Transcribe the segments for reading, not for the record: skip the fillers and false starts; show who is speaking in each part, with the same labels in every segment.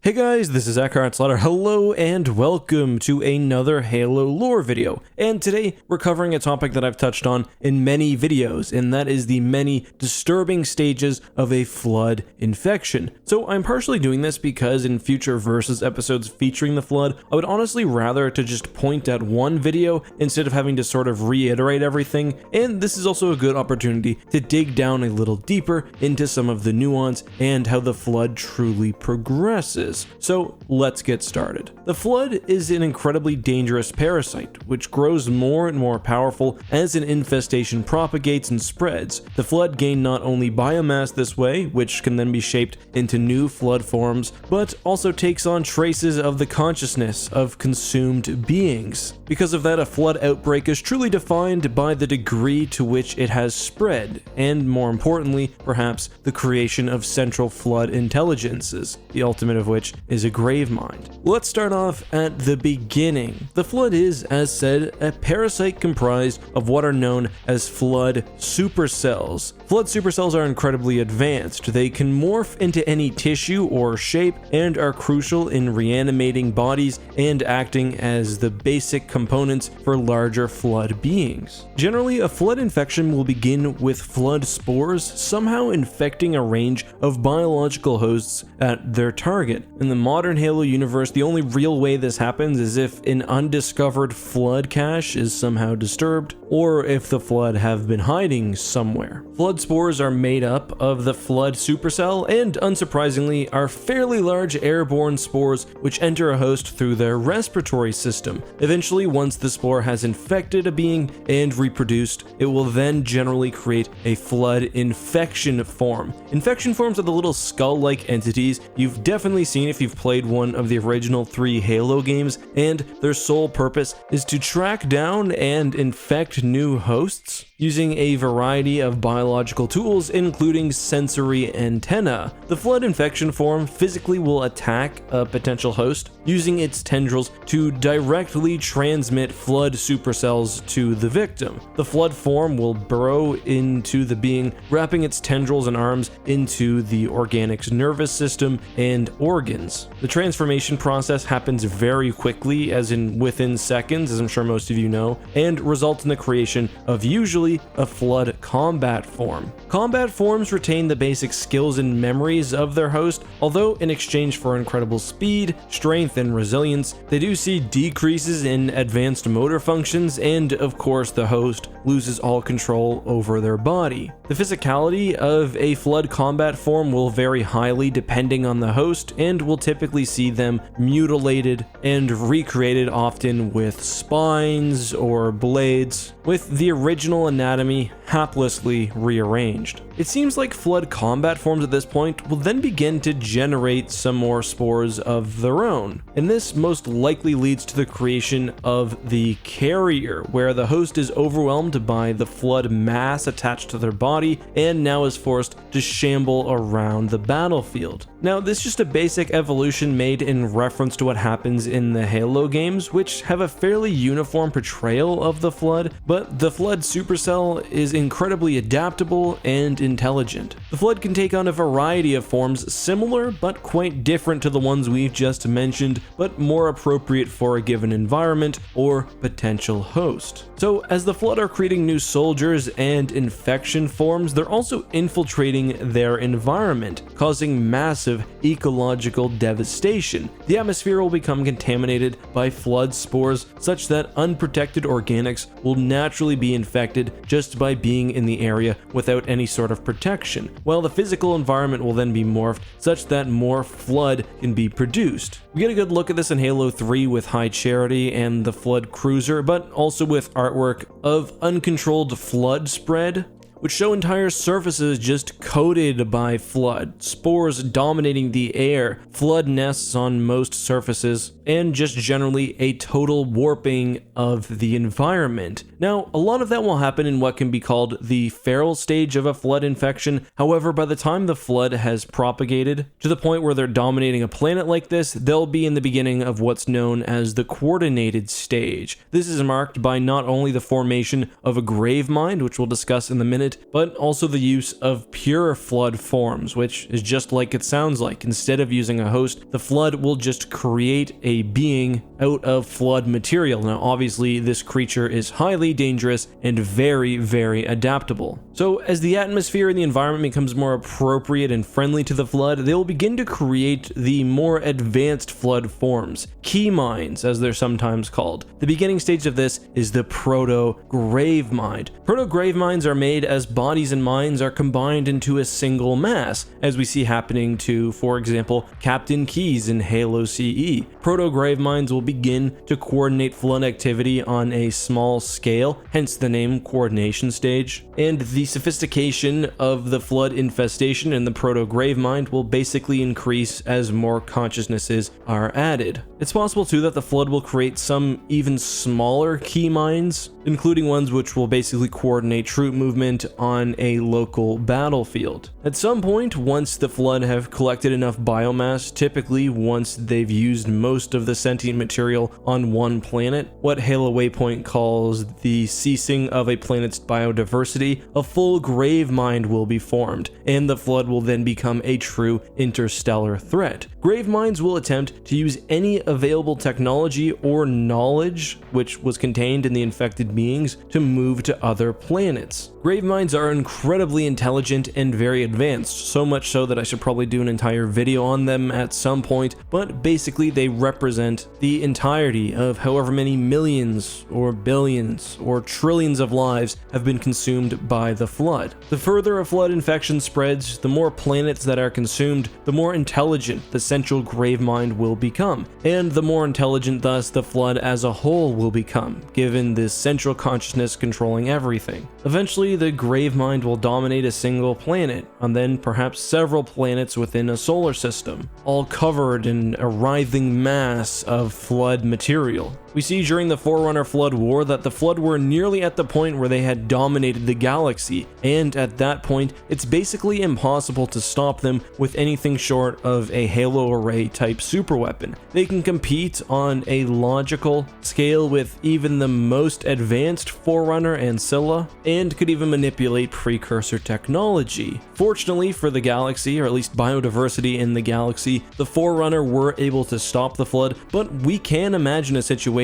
Speaker 1: Hey guys, this is EckhartsLadder. Hello and welcome to another Halo lore video. And today we're covering a topic that I've touched on in many videos, and that is the many disturbing stages of a flood infection. So I'm partially doing this because in future Versus episodes featuring the flood, I would honestly rather to just point at one video instead of having to sort of reiterate everything. And this is also a good opportunity to dig down a little deeper into some of the nuance and how the flood truly progresses. So let's get started. The flood is an incredibly dangerous parasite, which grows more and more powerful as an infestation propagates and spreads. The flood gain not only biomass this way, which can then be shaped into new flood forms, but also takes on traces of the consciousness of consumed beings. Because of that, a flood outbreak is truly defined by the degree to which it has spread, and more importantly, perhaps, the creation of central flood intelligences, the ultimate of which is a grave mind. Let's start off at the beginning. The flood is, as said, a parasite comprised of what are known as flood supercells. Flood supercells are incredibly advanced. They can morph into any tissue or shape and are crucial in reanimating bodies and acting as the basic components for larger flood beings. Generally, a flood infection will begin with flood spores somehow infecting a range of biological hosts at their target. In the modern Halo universe, the only real way this happens is if an undiscovered flood cache is somehow disturbed, or if the flood have been hiding somewhere. Flood spores are made up of the flood supercell and, unsurprisingly, are fairly large airborne spores which enter a host through their respiratory system. Eventually, once the spore has infected a being and reproduced, it will then generally create a flood infection form. Infection forms are the little skull-like entities you've definitely seen if you've played one of the original 3 Halo games, and their sole purpose is to track down and infect new hosts using a variety of biological tools, including sensory antennae. The flood infection form physically will attack a potential host using its tendrils to directly transmit flood supercells to the victim. The flood form will burrow into the being, wrapping its tendrils and arms into the organic's nervous system and organs. The transformation process happens very quickly, as in within seconds, as I'm sure most of you know, and results in the creation of usually a flood combat form. Combat forms retain the basic skills and memories of their host, although in exchange for incredible speed, strength, and resilience, they do see decreases in advanced motor functions, and of course the host loses all control over their body. The physicality of a flood combat form will vary highly depending on the host, and will typically see them mutilated and recreated, often with spines or blades, with the original anatomy haplessly rearranged. It seems like flood combat forms at this point will then begin to generate some more spores of their own, and this most likely leads to the creation of the carrier, where the host is overwhelmed by the flood mass attached to their body and now is forced to shamble around the battlefield. Now, this is just a basic evolution made in reference to what happens in the Halo games, which have a fairly uniform portrayal of the flood, but the flood supercell is incredibly adaptable and intelligent. The flood can take on a variety of forms similar but quite different to the ones we've just mentioned, but more appropriate for a given environment or potential host. So as the flood are creating new soldiers and infection forms, they're also infiltrating their environment, causing massive ecological devastation. The atmosphere will become contaminated by flood spores such that unprotected organics will naturally be infected just by being in the area without any sort of protection, while the physical environment will then be morphed such that more flood can be produced. We get a good look at this in Halo 3 with High Charity and the Flood Cruiser, but also with artwork of uncontrolled flood spread, which show entire surfaces just coated by flood, spores dominating the air, flood nests on most surfaces, and just generally a total warping of the environment. Now, a lot of that will happen in what can be called the feral stage of a flood infection. However, by the time the flood has propagated to the point where they're dominating a planet like this, they'll be in the beginning of what's known as the coordinated stage. This is marked by not only the formation of a grave mind, which we'll discuss in a minute, planet, but also the use of pure flood forms, which is just like it sounds like. Instead of using a host, the flood will just create a being out of flood material. Now, obviously, this creature is highly dangerous and very, very adaptable. So as the atmosphere and the environment becomes more appropriate and friendly to the flood, they will begin to create the more advanced flood forms, key mines as they're sometimes called. The beginning stage of this is the proto-grave mine. Proto-grave mines are made as bodies and mines are combined into a single mass, as we see happening to, for example, Captain Keyes in Halo CE. Proto-grave mines will begin to coordinate flood activity on a small scale, hence the name coordination stage, and the sophistication of the flood infestation in the proto-grave mine will basically increase as more consciousnesses are added. It's possible too that the flood will create some even smaller key mines, including ones which will basically coordinate troop movement on a local battlefield. At some point, once the flood have collected enough biomass, typically once they've used most of the sentient material on one planet, what Halo Waypoint calls the ceasing of a planet's biodiversity, a full grave mine will be formed, and the flood will then become a true interstellar threat. Grave mines will attempt to use any available technology or knowledge which was contained in the infected beings to move to other planets. Grave mines are incredibly intelligent and very advanced, so much so that I should probably do an entire video on them at some point, but basically they represent the entirety of however many millions or billions or trillions of lives have been consumed by the flood. The further a flood infection spreads, the more planets that are consumed, the more intelligent the central grave mine will become, and the more intelligent thus the flood as a whole will become, given this central consciousness controlling everything. Eventually, the grave mine will dominate a single planet, and then perhaps several planets within a solar system, all covered in a writhing mass of flood material. We see during the Forerunner Flood War that the Flood were nearly at the point where they had dominated the galaxy, and at that point, it's basically impossible to stop them with anything short of a Halo Array type superweapon. They can compete on a logical scale with even the most advanced Forerunner and Scylla, and could even manipulate precursor technology. Fortunately for the galaxy, or at least biodiversity in the galaxy, the Forerunner were able to stop the Flood, but we can imagine a situation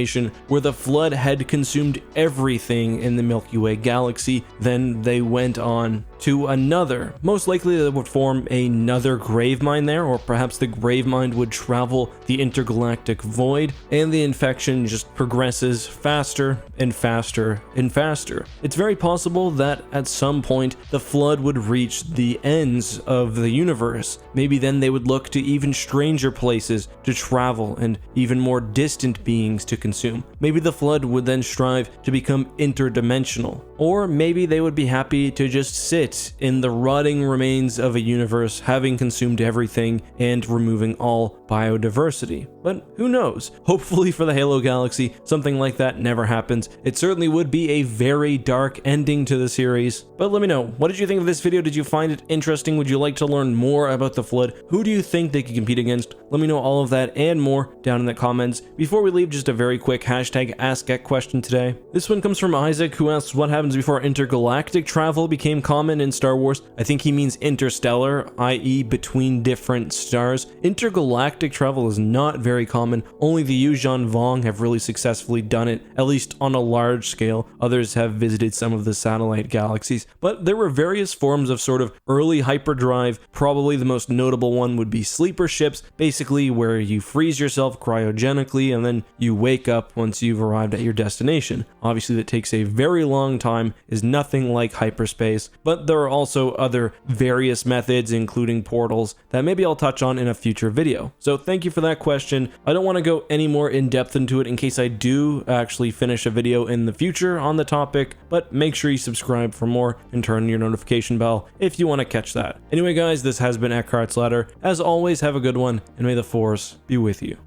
Speaker 1: where the flood had consumed everything in the Milky Way galaxy, then they went on to another. Most likely they would form another grave mine there, or perhaps the grave mine would travel the intergalactic void, and the infection just progresses faster and faster and faster. It's very possible that at some point the flood would reach the ends of the universe. Maybe then they would look to even stranger places to travel and even more distant beings to consume. Maybe the flood would then strive to become interdimensional, or maybe they would be happy to just sit in the rotting remains of a universe having consumed everything and removing all biodiversity. But who knows? Hopefully for the Halo galaxy, something like that never happens. It certainly would be a very dark ending to the series. But let me know, what did you think of this video? Did you find it interesting? Would you like to learn more about the flood? Who do you think they could compete against? Let me know all of that and more down in the comments. Before we leave, just a very quick hashtag AskEck question today. This one comes from Isaac, who asks, what happens before intergalactic travel became common in Star Wars? I think he means interstellar, i.e. between different stars. Intergalactic travel is not very common. Only the Yuuzhan Vong have really successfully done it, at least on a large scale. Others have visited some of the satellite galaxies. But there were various forms of sort of early hyperdrive. Probably the most notable one would be sleeper ships, basically where you freeze yourself cryogenically and then you wake up once you've arrived at your destination. Obviously that takes a very long time, is nothing like hyperspace, but there are also other various methods, including portals, that maybe I'll touch on in a future video. So thank you for that question. I don't want to go any more in depth into it in case I do actually finish a video in the future on the topic, but make sure you subscribe for more and turn on your notification bell if you want to catch that. Anyway guys, this has been EckhartsLadder. As always, have a good one, and may the Force be with you.